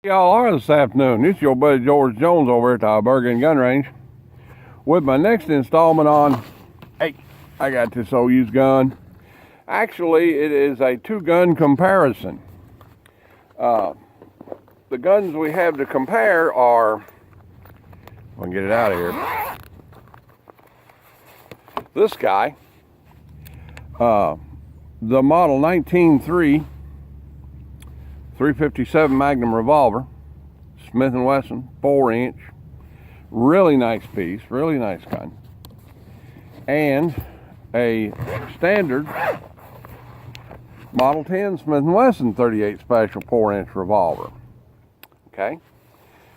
Y'all are this afternoon. This is your buddy George Jones over at the Bergen Gun Range with my next installment on, hey, I got this old used gun. Actually, it is a two-gun comparison. The guns we have to compare are, I'm gonna get it out of here. This guy, the model 19.3 357 Magnum revolver, Smith & Wesson, 4-inch, really nice piece, really nice gun, and a standard Model 10 Smith & Wesson 38 Special 4-inch revolver. Okay.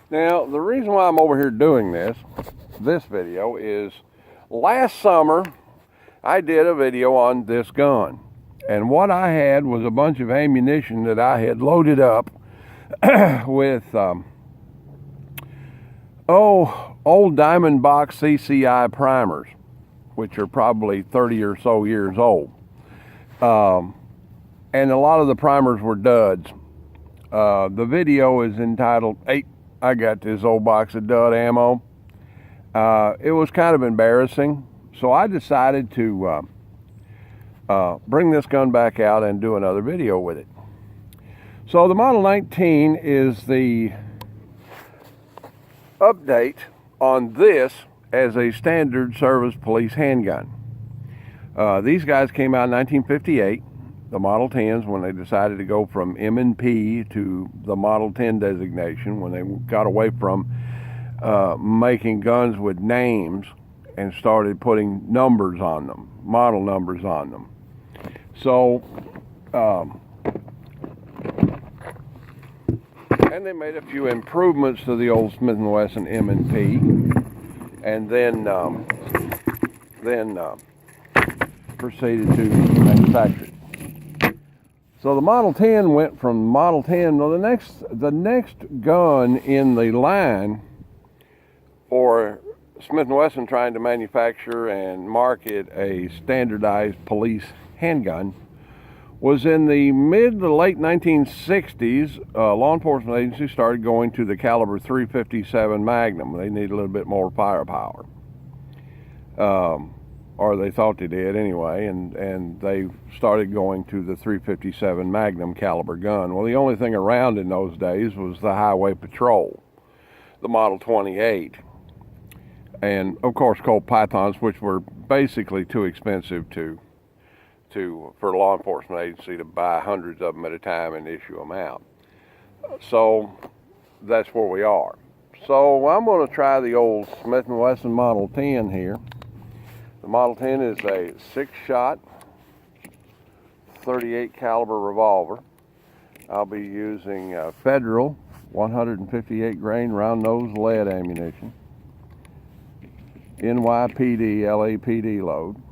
Now, the reason why I'm over here doing this video is last summer I did a video on this gun. And what I had was a bunch of ammunition that I had loaded up with, old diamond box CCI primers, which are probably 30 or so years old. And a lot of the primers were duds. The video is entitled, "Hey, I got this old box of dud ammo." It was kind of embarrassing, so I decided to bring this gun back out and do another video with it. So the Model 19 is the update on this as a standard service police handgun. These guys came out in 1958, the Model 10s, when they decided to go from M&P to the Model 10 designation, when they got away from making guns with names and started putting numbers on them, model numbers on them. So, and they made a few improvements to the old Smith & Wesson M&P, and then proceeded to manufacture it. So the Model 10 went from Model 10. Well, the next gun in the line for Smith & Wesson trying to manufacture and market a standardized police handgun was in the mid to late 1960s. Law enforcement agencies started going to the caliber 357 Magnum. They need a little bit more firepower, or they thought they did anyway, and they started going to the 357 Magnum caliber gun. Well, the only thing around in those days was the Highway Patrol, the Model 28, and of course Colt Pythons, which were basically too expensive for law enforcement agency to buy hundreds of them at a time and issue them out. So that's where we are. So I'm going to try the old Smith & Wesson Model 10 here. The Model 10 is a 6-shot 38 caliber revolver. I'll be using Federal 158 grain round nose lead ammunition, NYPD LAPD load.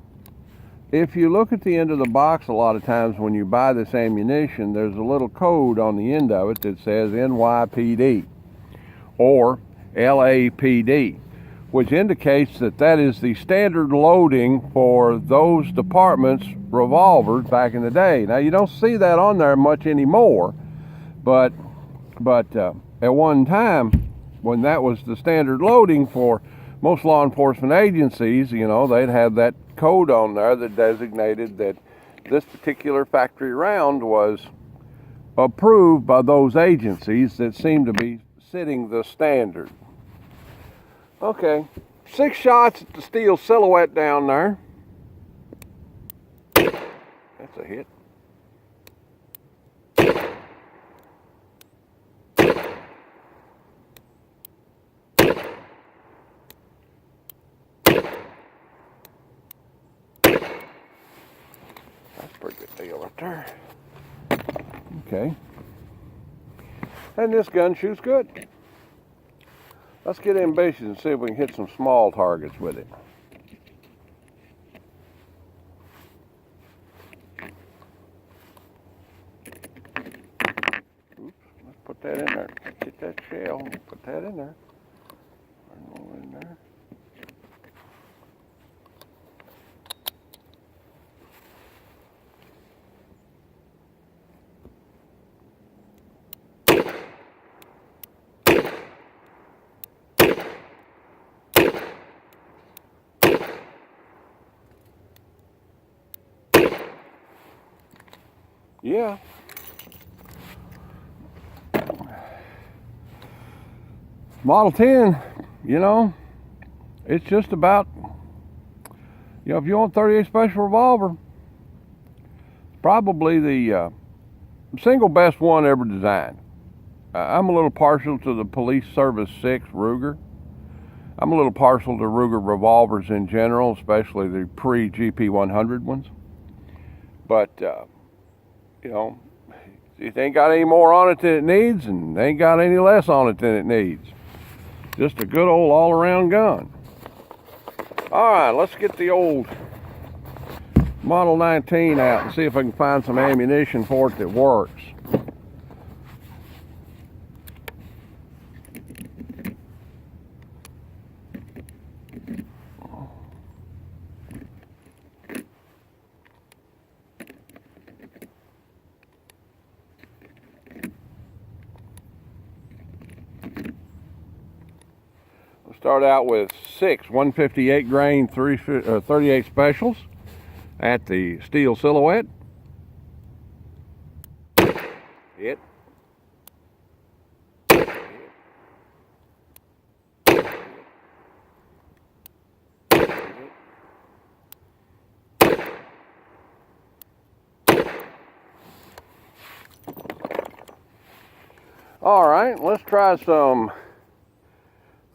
If you look at the end of the box, a lot of times when you buy this ammunition, there's a little code on the end of it that says NYPD or LAPD, which indicates that that is the standard loading for those departments' revolvers back in the day. Now, you don't see that on there much anymore, but at one time, when that was the standard loading for most law enforcement agencies, you know, they'd have that code on there that designated that this particular factory round was approved by those agencies that seem to be setting the standard. Okay, 6 shots at the steel silhouette down there. That's a hit. Pretty good deal right there. Okay. And this gun shoots good. Let's get ambitious and see if we can hit some small targets with it. Oops, let's put that in there. Get that shell, put that in there. More in there. yeah. Model 10, you know, it's just about, you know, if you want 38 Special revolver, probably the single best one ever designed. I'm a little partial to the Police Service 6 Ruger. I'm a little partial to Ruger revolvers in general, especially the pre-GP100 ones. But, you know, it ain't got any more on it than it needs, and ain't got any less on it than it needs. Just a good old all-around gun. All right, let's get the old Model 19 out and see if I can find some ammunition for it that works. Start out with 6 158 grain 38 specials at the steel silhouette. Hit. All right, let's try some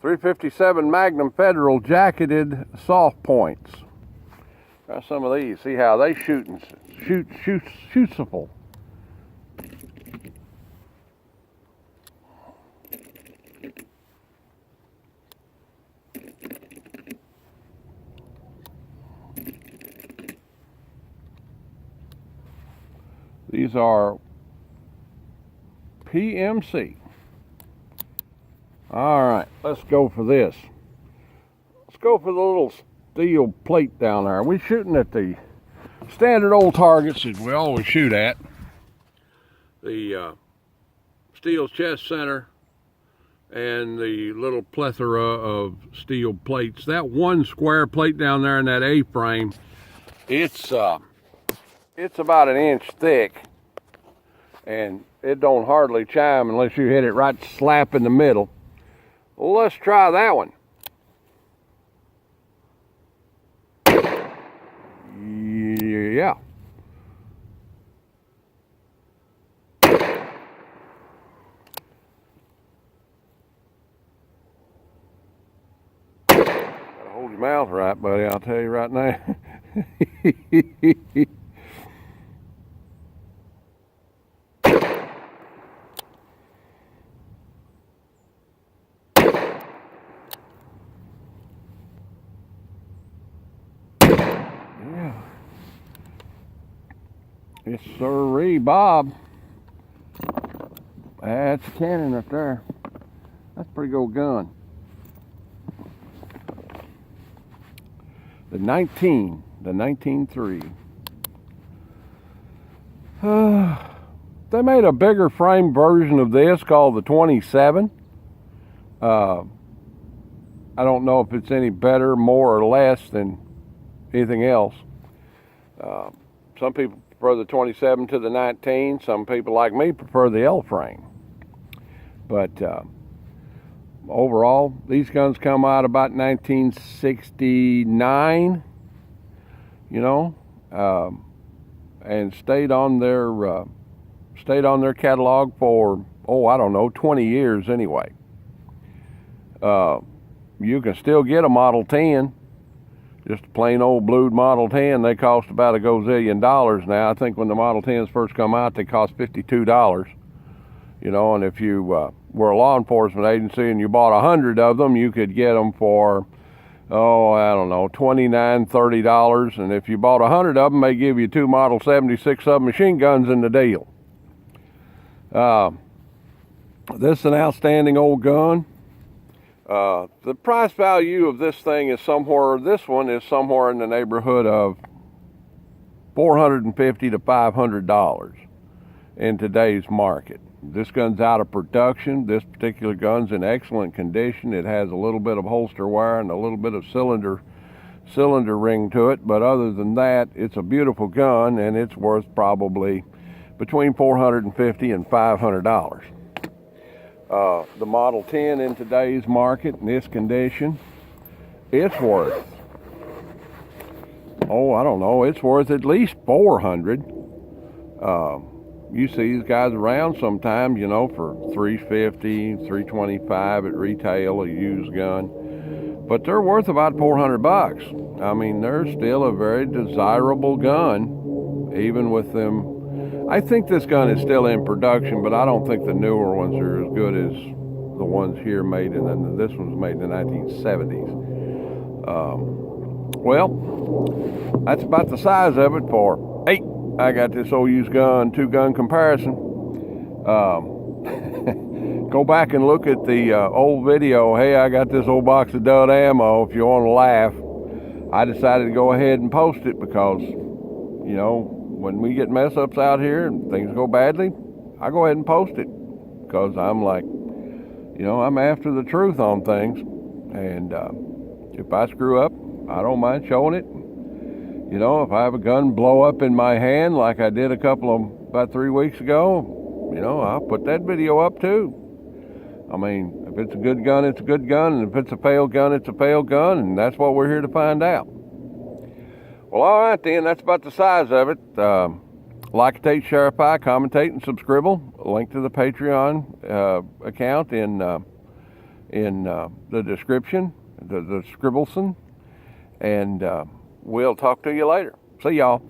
357 Magnum Federal jacketed soft points. Try some of these. See how they shootable. These are PMC. All right, let's go for this. Let's go for the little steel plate down there. We're shooting at the standard old targets that we always shoot at. The steel chest center and the little plethora of steel plates. That one square plate down there in that A-frame, it's about 1 inch thick, and it don't hardly chime unless you hit it right slap in the middle. Well, let's try that one. Yeah. Gotta hold your mouth right, buddy, I'll tell you right now. Yes, sirree, Bob. That's a cannon up there. That's a pretty good gun. The 19.3. They made a bigger frame version of this called the 27. I don't know if it's any better, more or less than anything else. Some people prefer the 27 to the 19. Some people like me prefer the L frame. But overall, these guns come out about 1969, you know, and stayed on their catalog for, I don't know, 20 years anyway. You can still get a Model 10. Just a plain old blued Model 10, they cost about $1 gazillion now. I think when the Model 10s first come out, they cost $52. You know, and if you were a law enforcement agency and you bought 100 of them, you could get them for, I don't know, $29, $30. And if you bought 100 of them, they give you 2 Model 76 submachine guns in the deal. This is an outstanding old gun. The price value of this thing is somewhere in the neighborhood of $450 to $500 in today's market. This gun's out of production. This particular gun's in excellent condition. It has a little bit of holster wear and a little bit of cylinder ring to it, but other than that, it's a beautiful gun, and it's worth probably between $450 and $500. The Model 10 in today's market, in this condition, it's worth, I don't know, it's worth at least $400. You see these guys around sometimes, you know, for $350, $325 at retail, a used gun. But they're worth about $400. I mean, they're still a very desirable gun, even with them. I think this gun is still in production, but I don't think the newer ones are as good as the ones here made in, this one's made in the 1970s. Well, that's about the size of it for 8. I got this old used gun, 2-gun comparison. Go back and look at the old video. Hey, I got this old box of dud ammo. If you want to laugh, I decided to go ahead and post it because, you know, when we get mess ups out here and things go badly, I go ahead and post it because I'm like, you know, I'm after the truth on things. And if I screw up, I don't mind showing it. You know, if I have a gun blow up in my hand like I did about 3 weeks ago, you know, I'll put that video up too. I mean, if it's a good gun, it's a good gun, and if it's a failed gun, it's a failed gun, and that's what we're here to find out. Well, all right then, that's about the size of it. Like, share, commentate, and subscribe. Link to the Patreon account in the description, the Scribbleson, and we'll talk to you later. See y'all.